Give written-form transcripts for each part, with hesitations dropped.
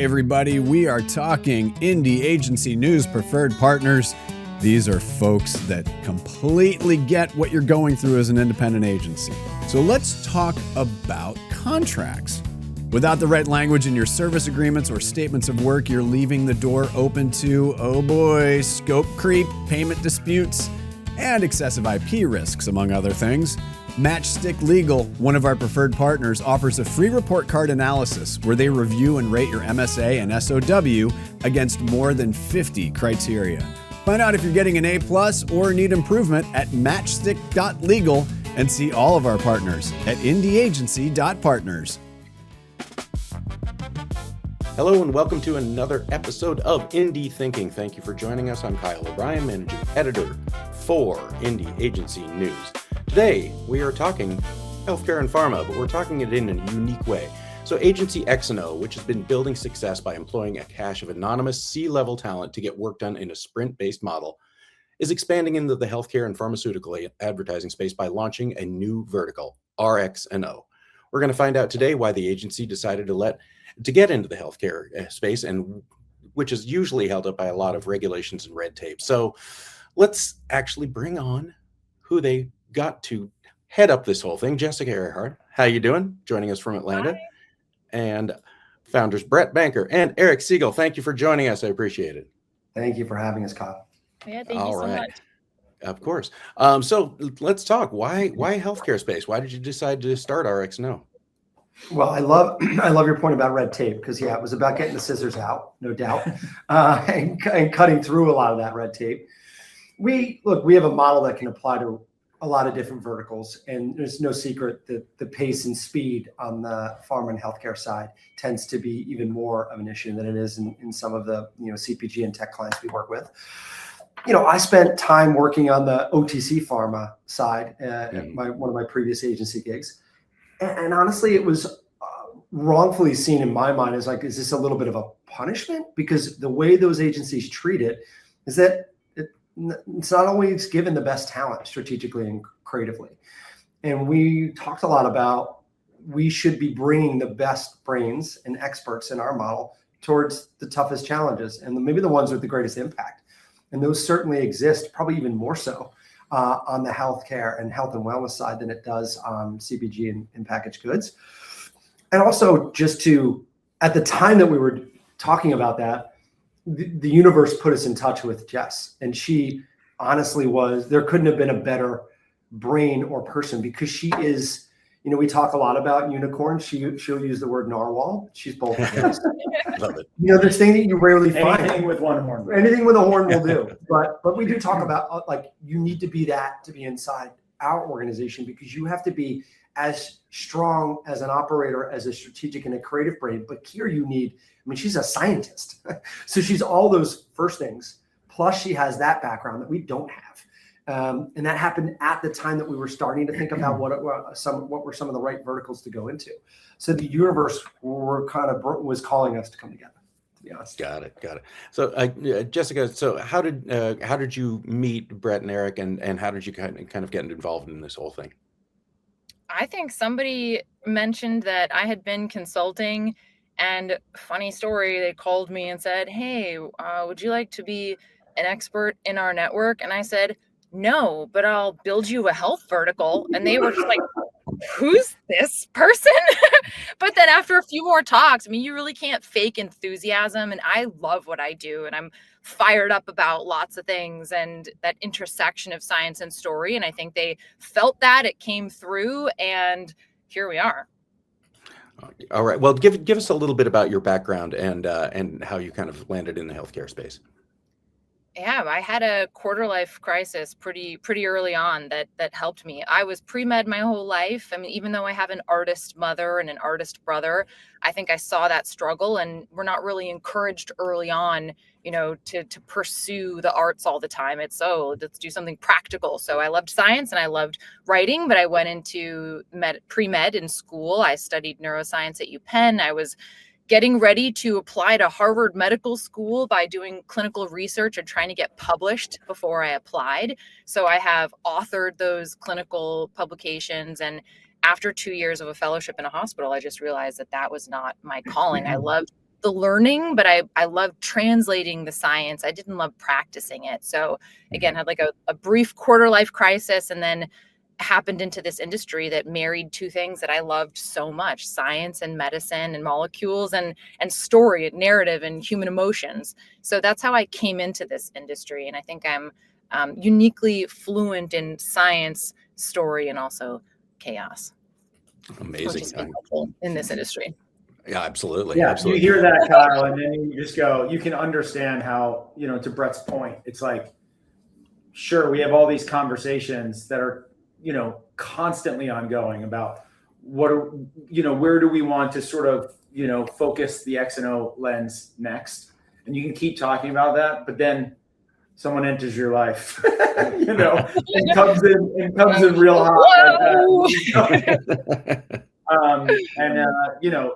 Hey everybody, we are talking indie agency news preferred partners. These are folks that completely get what you're going through as an independent agency. So let's talk about contracts. Without the right language in your service agreements or statements of work, you're leaving the door open to, oh boy, scope creep, payment disputes, and excessive IP risks, among other things. Matchstick Legal, one of our preferred partners, offers a free report card analysis where they review and rate your MSA and SOW against more than 50 criteria. Find out if you're getting an A+ or need improvement at matchstick.legal and see all of our partners at indieagency.partners. Hello and welcome to another episode of Indie Thinking. Thank you for joining us. I'm Kyle O'Brien, Managing Editor for Indie Agency News. Today, we are talking healthcare and pharma, but we're talking it in a unique way. So agency X&O, which has been building success by employing a cache of anonymous C-level talent to get work done in a sprint-based model, is expanding into the healthcare and pharmaceutical advertising space by launching a new vertical, Rx&O. We're going to find out today why the agency decided to get into the healthcare space, and which is usually held up by a lot of regulations and red tape. So let's actually bring on who they got to head up this whole thing. Jessica Ehrhardt, how you doing? Joining us from Atlanta. Hi. And founders Brett Banker and Eric Segal. Thank you for joining us. I appreciate it. Thank you for having us, Kyle. Yeah, thank you so much. Of course. So let's talk. Why healthcare space? Why did you decide to start Rx&O? Well, I love your point about red tape, because it was about getting the scissors out, no doubt, and cutting through a lot of that red tape. We have a model that can apply to a lot of different verticals, and there's no secret that the pace and speed on the pharma and healthcare side tends to be even more of an issue than it is in some of the CPG and tech clients we work with. I spent time working on the OTC pharma side at one of my previous agency gigs, and honestly, it was wrongfully seen in my mind as like, is this a little bit of a punishment? Because the way those agencies treat it is that it's not always given the best talent strategically and creatively. And we talked a lot about we should be bringing the best brains and experts in our model towards the toughest challenges and maybe the ones with the greatest impact. And those certainly exist, probably even more so on the healthcare and health and wellness side than it does on CPG and packaged goods. And also at the time that we were talking about that, the universe put us in touch with Jess, and she honestly there couldn't have been a better brain or person, because she is, we talk a lot about unicorns. She'll use the word narwhal. She's both of those. Love it. This thing that you rarely find. Anything with one horn. Anything with a horn will do. But we do talk about you need to be that to be inside our organization, because you have to be as strong as an operator, as a strategic and a creative brain. But here she's a scientist. So she's all those first things. Plus she has that background that we don't have. And that happened at the time that we were starting to think about what were some of the right verticals to go into. So the universe was calling us to come together, to be honest. Got it. So Jessica, so how did you meet Brett and Eric, and how did you kind of get involved in this whole thing? I think somebody mentioned that I had been consulting, and funny story, they called me and said, hey, would you like to be an expert in our network? And I said, no, but I'll build you a health vertical. And they were just like, who's this person? But then after a few more talks, you really can't fake enthusiasm. And I love what I do. And I'm fired up about lots of things and that intersection of science and story. And I think they felt that it came through, and here we are. All right. Well, give us a little bit about your background and how you kind of landed in the healthcare space. Yeah, I had a quarter life crisis pretty early on that helped me. I was pre-med my whole life. Even though I have an artist mother and an artist brother, I think I saw that struggle, and we're not really encouraged early on, to pursue the arts all the time. It's, let's do something practical. So I loved science and I loved writing, but I went into pre-med in school. I studied neuroscience at UPenn. I was getting ready to apply to Harvard Medical School by doing clinical research and trying to get published before I applied. So I have authored those clinical publications. And after 2 years of a fellowship in a hospital, I just realized that was not my calling. I loved the learning, but I loved translating the science. I didn't love practicing it. So again, had like a brief quarter life crisis, and then happened into this industry that married two things that I loved so much: science and medicine and molecules and story and narrative and human emotions. So that's how I came into this industry. And I think I'm uniquely fluent in science, story, and also chaos. Amazing. Which is helpful in this industry. Yeah, absolutely. Yeah, absolutely. You hear that, Kyle, and then you just go, you can understand how, to Brett's point, it's like, sure, we have all these conversations that are, constantly ongoing about where do we want to sort of, focus the X&O lens next. And you can keep talking about that, but then someone enters your life, and comes in real hot like that.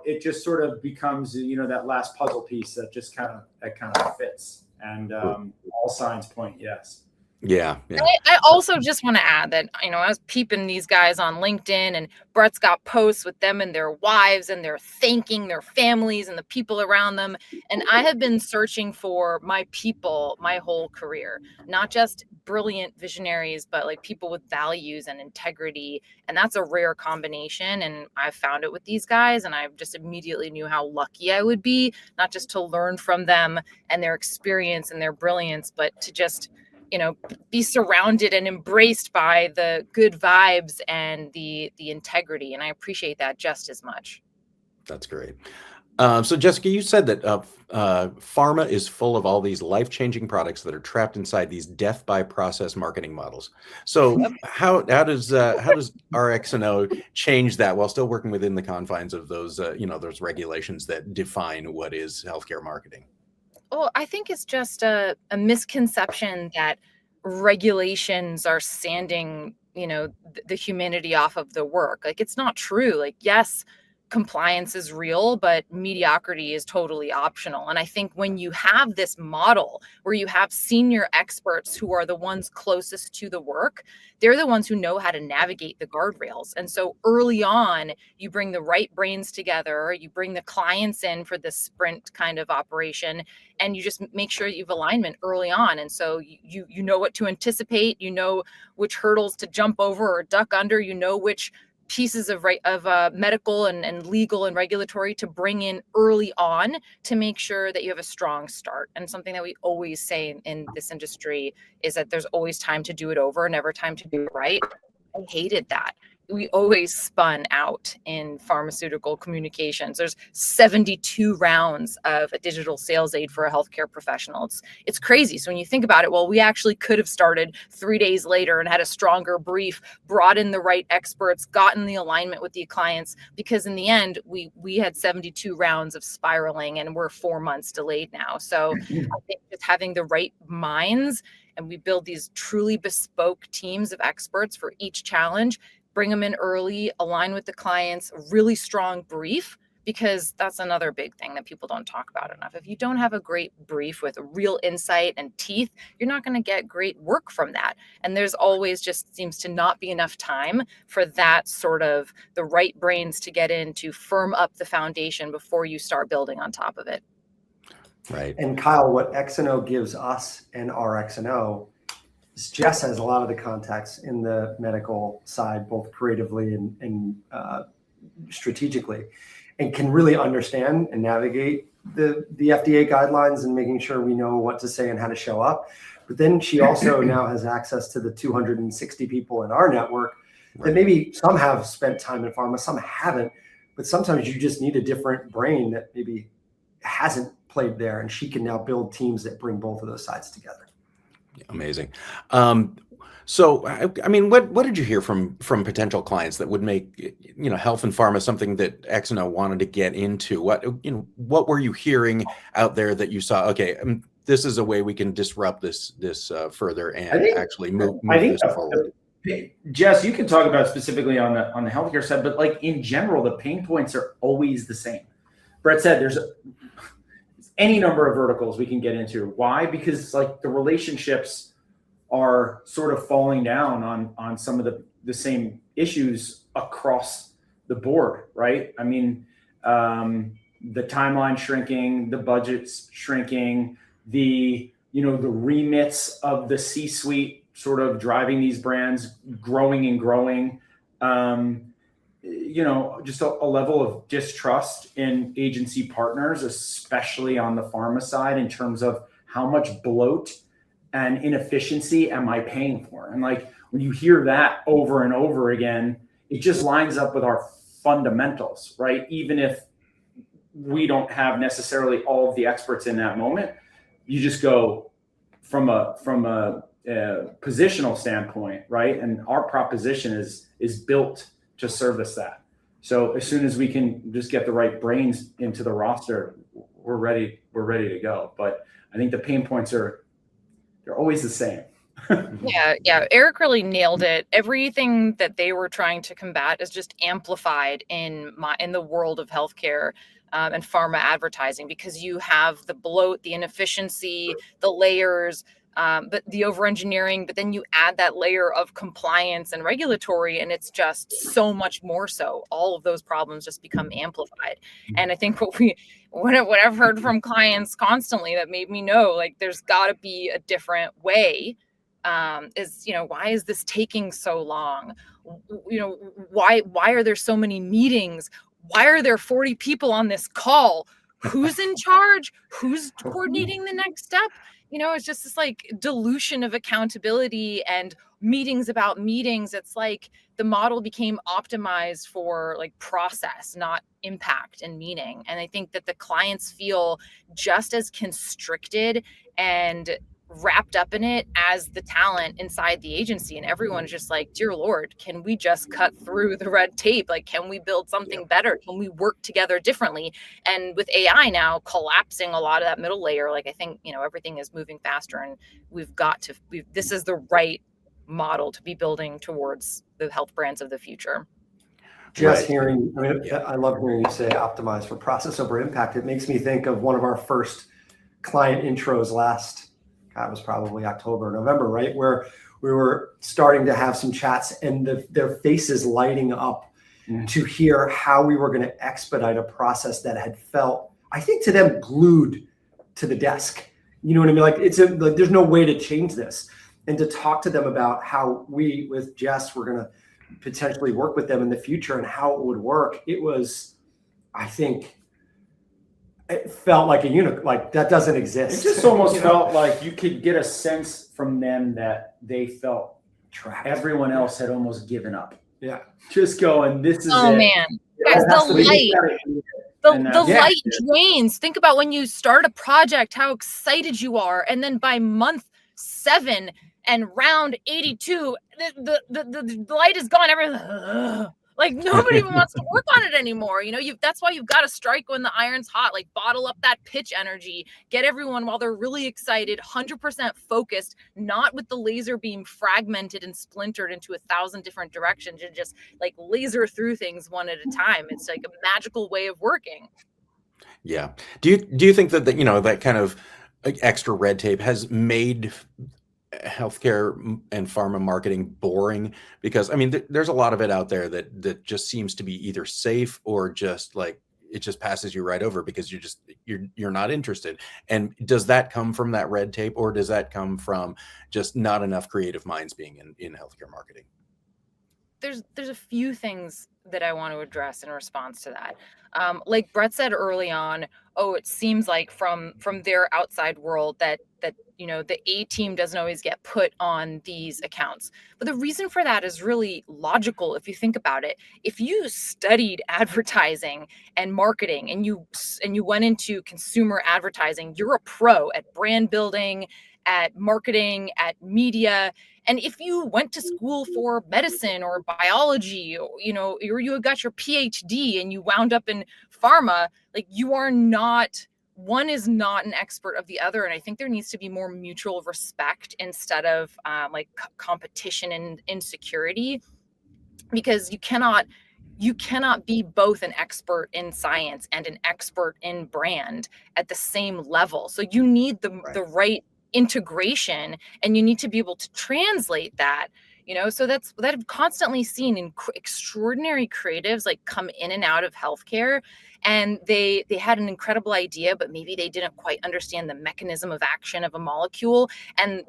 It just sort of becomes, that last puzzle piece that just kind of fits. And all signs point yes. Yeah. I also just want to add that, I was peeping these guys on LinkedIn, and Brett's got posts with them and their wives, and they're thanking their families and the people around them. And I have been searching for my people my whole career, not just brilliant visionaries, but like people with values and integrity. And that's a rare combination. And I found it with these guys, and I just immediately knew how lucky I would be, not just to learn from them and their experience and their brilliance, but to just be surrounded and embraced by the good vibes and the integrity. And I appreciate that just as much. That's great. So Jessica, you said that pharma is full of all these life-changing products that are trapped inside these death by process marketing models. So how does Rx&O change that while still working within the confines of those those regulations that define what is healthcare marketing? Oh, I think it's just a misconception that regulations are sanding, the humanity off of the work. Like, it's not true. Like, yes, compliance is real, but mediocrity is totally optional. And I think when you have this model where you have senior experts who are the ones closest to the work, they're the ones who know how to navigate the guardrails. And so early on, you bring the right brains together, you bring the clients in for this sprint kind of operation, and you just make sure you have alignment early on. And so you know what to anticipate, you know which hurdles to jump over or duck under, you know which pieces of medical and legal and regulatory to bring in early on to make sure that you have a strong start. And something that we always say in this industry is that there's always time to do it over, never time to do it right. I hated that. We always spun out in pharmaceutical communications. There's 72 rounds of a digital sales aid for a healthcare professional. It's crazy. So when you think about it, well, we actually could have started 3 days later and had a stronger brief, brought in the right experts, gotten the alignment with the clients, because in the end, we had 72 rounds of spiraling, and we're 4 months delayed now. So I think just having the right minds, and we build these truly bespoke teams of experts for each challenge, bring them in early, align with the clients, really strong brief, because that's another big thing that people don't talk about enough. If you don't have a great brief with real insight and teeth, you're not going to get great work from that. And there's always just seems to not be enough time for that sort of the right brains to get in to firm up the foundation before you start building on top of it. Right. And Kyle, what X&O gives us and Rx&O is Jess has a lot of the contacts in the medical side, both creatively and strategically, and can really understand and navigate the FDA guidelines and making sure we know what to say and how to show up. But then she also now has access to the 260 people in our network that maybe some have spent time in pharma, some haven't, but sometimes you just need a different brain that maybe hasn't played there, and she can now build teams that bring both of those sides together. Amazing. So, I mean, what did you hear from potential clients that would make, health and pharma something that X&O wanted to get into? What were you hearing out there that you saw? Okay, this is a way we can disrupt this further and actually move this forward. Jess, you can talk about specifically on the healthcare side, but like in general, the pain points are always the same. Brett said there's any number of verticals we can get into. Why? Because like the relationships are sort of falling down on some of the same issues across the board, right? I mean, the timeline shrinking, the budgets shrinking, the remits of the C-suite sort of driving these brands growing and growing. Just a level of distrust in agency partners, especially on the pharma side, in terms of how much bloat and inefficiency am I paying for? And like, when you hear that over and over again, it just lines up with our fundamentals, right? Even if we don't have necessarily all of the experts in that moment, you just go from a positional standpoint, right? And our proposition is built to service that. So as soon as we can just get the right brains into the roster, we're ready to go. But I think the pain points they're always the same. Yeah. Eric really nailed it. Everything that they were trying to combat is just amplified in the world of healthcare and pharma advertising, because you have the bloat, the inefficiency, the layers, but the over-engineering, but then you add that layer of compliance and regulatory, and it's just so much more so. All of those problems just become amplified. And I think what I've heard from clients constantly that made me know, like, there's got to be a different way. Is, why is this taking so long? Why are there so many meetings? Why are there 40 people on this call? Who's in charge? Who's coordinating the next step? It's just this like dilution of accountability and meetings about meetings. It's like the model became optimized for like process, not impact and meaning. And I think that the clients feel just as constricted and wrapped up in it as the talent inside the agency, and everyone's just like, dear Lord, can we just cut through the red tape? Like, can we build something better? Can we work together differently? And with AI now collapsing a lot of that middle layer, like, I think everything is moving faster, and this is the right model to be building towards the health brands of the future. Just hearing, I love hearing you say optimize for process over impact. It makes me think of one of our first client intros it was probably October, November, right? Where we were starting to have some chats, and their faces lighting up to hear how we were going to expedite a process that had felt, I think, to them, glued to the desk. You know what I mean? Like, there's no way to change this. And to talk to them about how we, with Jess, we're going to potentially work with them in the future and how it would work. It was, I think, it felt like like that doesn't exist. It just almost felt like you could get a sense from them that they felt trapped. Everyone else had almost given up. Yeah. Just going, this is oh, man. Guys, the light drains. Think about when you start a project, how excited you are. And then by month 7 and round 82, the light is gone. Everything. Like, nobody even wants to work on it anymore. That's why you've got to strike when the iron's hot, like bottle up that pitch energy, get everyone while they're really excited, 100% focused, not with the laser beam fragmented and splintered into 1,000 different directions, and just like laser through things one at a time. It's like a magical way of working. Yeah. Do you think that that kind of extra red tape has made healthcare and pharma marketing boring? Because there's a lot of it out there that just seems to be either safe or just like it just passes you right over because you're not interested. And does that come from that red tape, or does that come from just not enough creative minds being in healthcare marketing? There's a few things that I want to address in response to that. Like Brett said early on, it seems like from their outside world that the A team doesn't always get put on these accounts. But the reason for that is really logical if you think about it. If you studied advertising and marketing and you went into consumer advertising, you're a pro at brand building, at marketing, at media. And if you went to school for medicine or biology, or you got your PhD and you wound up in pharma, like, one is not an expert of the other. And I think there needs to be more mutual respect instead of competition and insecurity, because you cannot be both an expert in science and an expert in brand at the same level. So you need the right integration, and you need to be able to translate that So that I've constantly seen extraordinary creatives like come in and out of healthcare, and they had an incredible idea, but maybe they didn't quite understand the mechanism of action of a molecule. And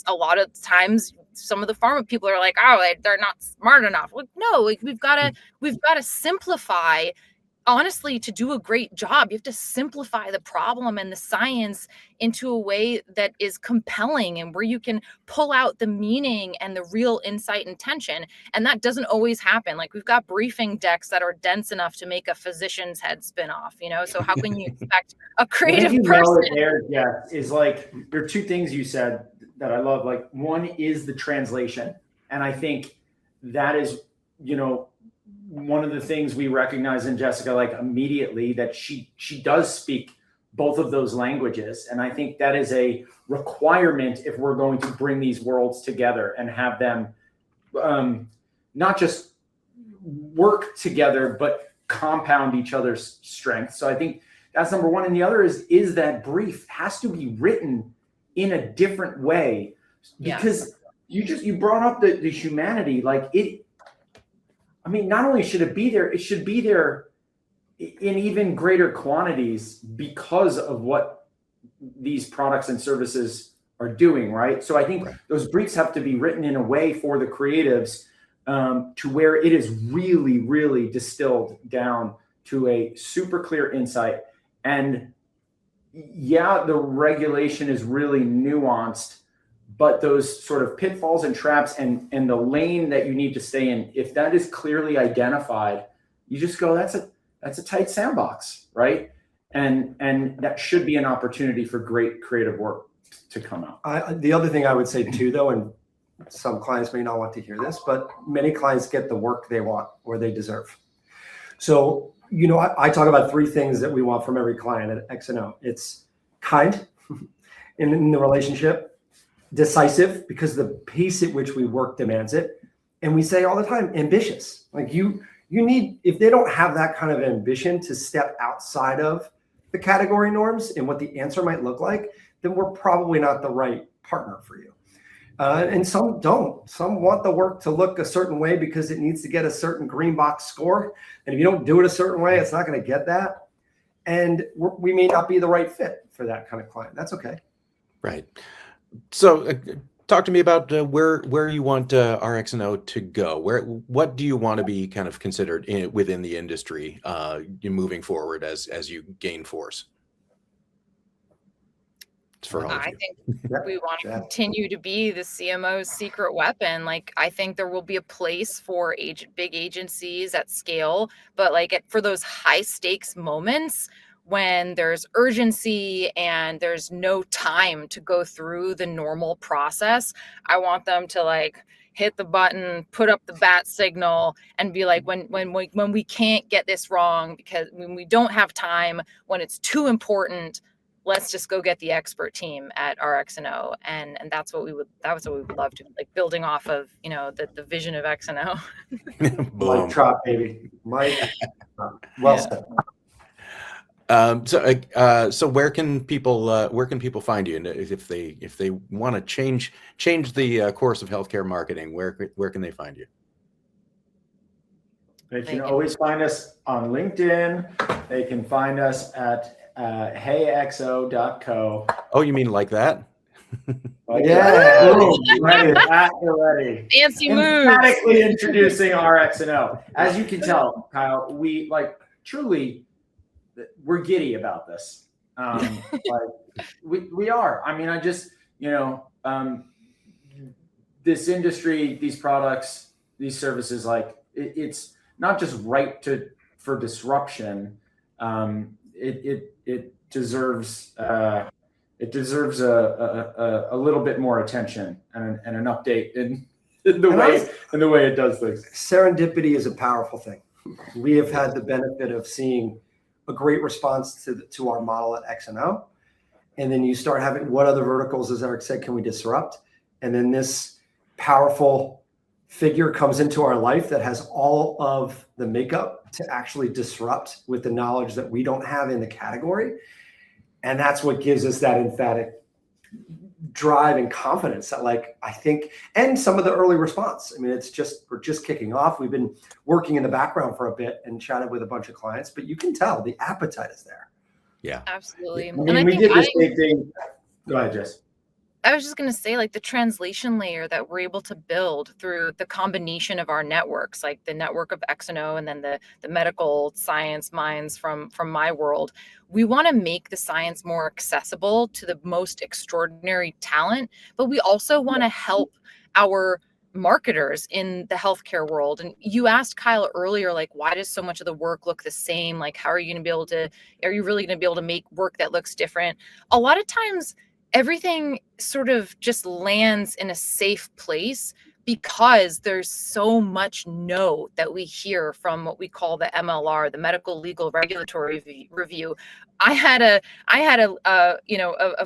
a lot of times some of the pharma people are like, oh, they're not smart enough. Like, no, we've got to simplify. Honestly, to do a great job, you have to simplify the problem and the science into a way that is compelling and where you can pull out the meaning and the real insight and tension. And that doesn't always happen. Like, we've got briefing decks that are dense enough to make a physician's head spin off, So how can you expect a creative person? There, yeah, is like, there are two things you said that I love. Like, one is the translation. And I think that is, one of the things we recognize in Jessica, like, immediately, that she does speak both of those languages. And I think that is a requirement if we're going to bring these worlds together and have them not just work together, but compound each other's strengths. So I think that's number one. And the other is that brief has to be written in a different way, because you brought up the humanity, like it. I mean, not only should it be there, it should be there in even greater quantities because of what these products and services are doing, right? So I think those briefs have to be written in a way for the creatives to where it is really, really distilled down to a super clear insight. And the regulation is really nuanced, but those sort of pitfalls and traps and the lane that you need to stay in, if that is clearly identified, you just go, that's a tight sandbox, right? And that should be an opportunity for great creative work to come out. The other thing I would say too, though, and some clients may not want to hear this, but many clients get the work they want or they deserve. So, I talk about three things that we want from every client at X&O. It's kind in the relationship, decisive, because the pace at which we work demands it. And we say all the time, ambitious. Like you need, if they don't have that kind of ambition to step outside of the category norms and what the answer might look like, then we're probably not the right partner for you. And some don't. Some want the work to look a certain way because it needs to get a certain green box score. And if you don't do it a certain way, it's not going to get that. And we may not be the right fit for that kind of client. That's okay. Right. So talk to me about where you want RX&O to go. What do you want to be kind of considered within the industry moving forward as you gain force? I think we want to continue to be the CMO's secret weapon. Like, I think there will be a place for big agencies at scale, but for those high stakes moments when there's urgency and there's no time to go through the normal process, I want them to hit the button, put up the bat signal, and be like, when we can't get this wrong, because when we don't have time, when it's too important, let's just go get the expert team at RX&O. And that's what we would love to, building off of, the vision of X&O. Mic drop, baby. Mic drop. Well said. So where can people find you? And if they want to change the course of healthcare marketing, where can they find you? They can always find us on LinkedIn. They can find us at heyxo.co. Oh, you mean like that? Ready. Fancy moves. Emphatically introducing RX&O. As you can tell, Kyle, we truly, we're giddy about this. We are. I mean, this industry, these products, these services, it's not just right for disruption. It deserves a little bit more attention and an update in the way it does things. Serendipity is a powerful thing. We have had the benefit of seeing a great response to our model at X&O, and then you start having, what other verticals, as Eric said, can we disrupt? And then this powerful figure comes into our life that has all of the makeup to actually disrupt with the knowledge that we don't have in the category. And that's what gives us that emphatic drive and confidence that, like, I think, and some of the early response. I mean, we're just kicking off. We've been working in the background for a bit and chatted with a bunch of clients, but you can tell the appetite is there. Yeah, absolutely. I mean, we did the same thing. Go ahead, Jess. I was just going to say, like, the translation layer that we're able to build through the combination of our networks, like the network of X&O and then the medical science minds from my world. We want to make the science more accessible to the most extraordinary talent, but we also want to help our marketers in the healthcare world. And you asked Kyle earlier, like, why does so much of the work look the same? Like, how are you going to be able to, are you really going to be able to make work that looks different? A lot of times, everything sort of just lands in a safe place because there's so much no that we hear from what we call the MLR, the medical legal regulatory review. I had a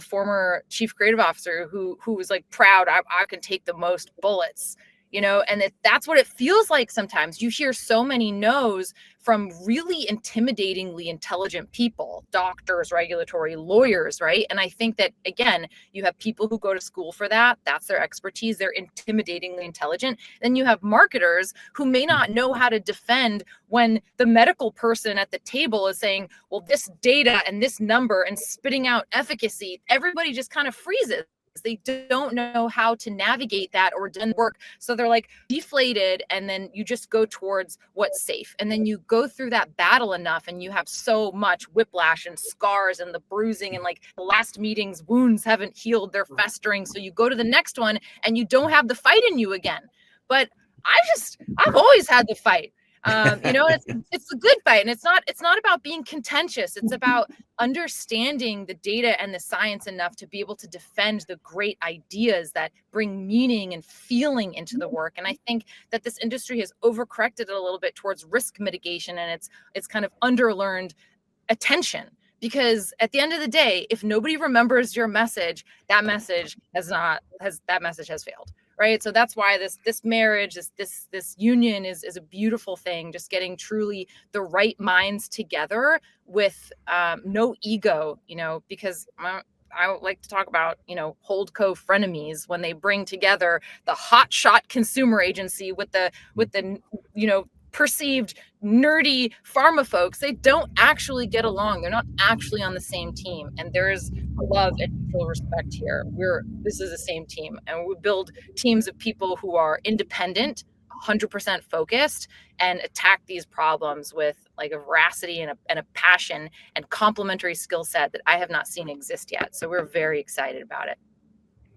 former chief creative officer who was like proud, I can take the most bullets, and that's what it feels like sometimes. You hear so many no's from really intimidatingly intelligent people, doctors, regulatory lawyers, right? And I think that, again, you have people who go to school for that. That's their expertise. They're intimidatingly intelligent. Then you have marketers who may not know how to defend when the medical person at the table is saying, well, this data and this number and spitting out efficacy, everybody just kind of freezes. They don't know how to navigate that or done work. So they're like deflated, and then you just go towards what's safe. And then you go through that battle enough and you have so much whiplash and scars and the bruising, and like the last meeting's wounds haven't healed, they're festering. So you go to the next one and you don't have the fight in you again. But I've always had the fight. It's a good fight, and it's not about being contentious. It's about understanding the data and the science enough to be able to defend the great ideas that bring meaning and feeling into the work. And I think that this industry has overcorrected it a little bit towards risk mitigation, and it's kind of underlearned attention. Because at the end of the day, if nobody remembers your message, that message has failed. Right. So that's why this marriage, this union is a beautiful thing, just getting truly the right minds together with no ego, because I like to talk about, holdco frenemies when they bring together the hotshot consumer agency with the perceived nerdy pharma folks. They don't actually get along. They're not actually on the same team. And there's love and mutual respect here. This is the same team, and we build teams of people who are independent, 100% focused, and attack these problems with like a veracity and a passion and complementary skill set that I have not seen exist yet. So we're very excited about it.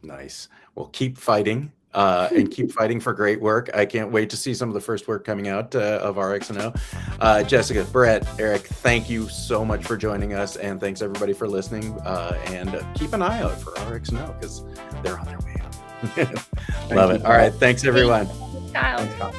Nice. Well, keep fighting. And keep fighting for great work. I can't wait to see some of the first work coming out of Rx&O. Jessica, Brett, Eric, thank you so much for joining us, and thanks everybody for listening. And keep an eye out for Rx&O because they're on their way out. Love it. All right. Thanks, everyone. Kyle.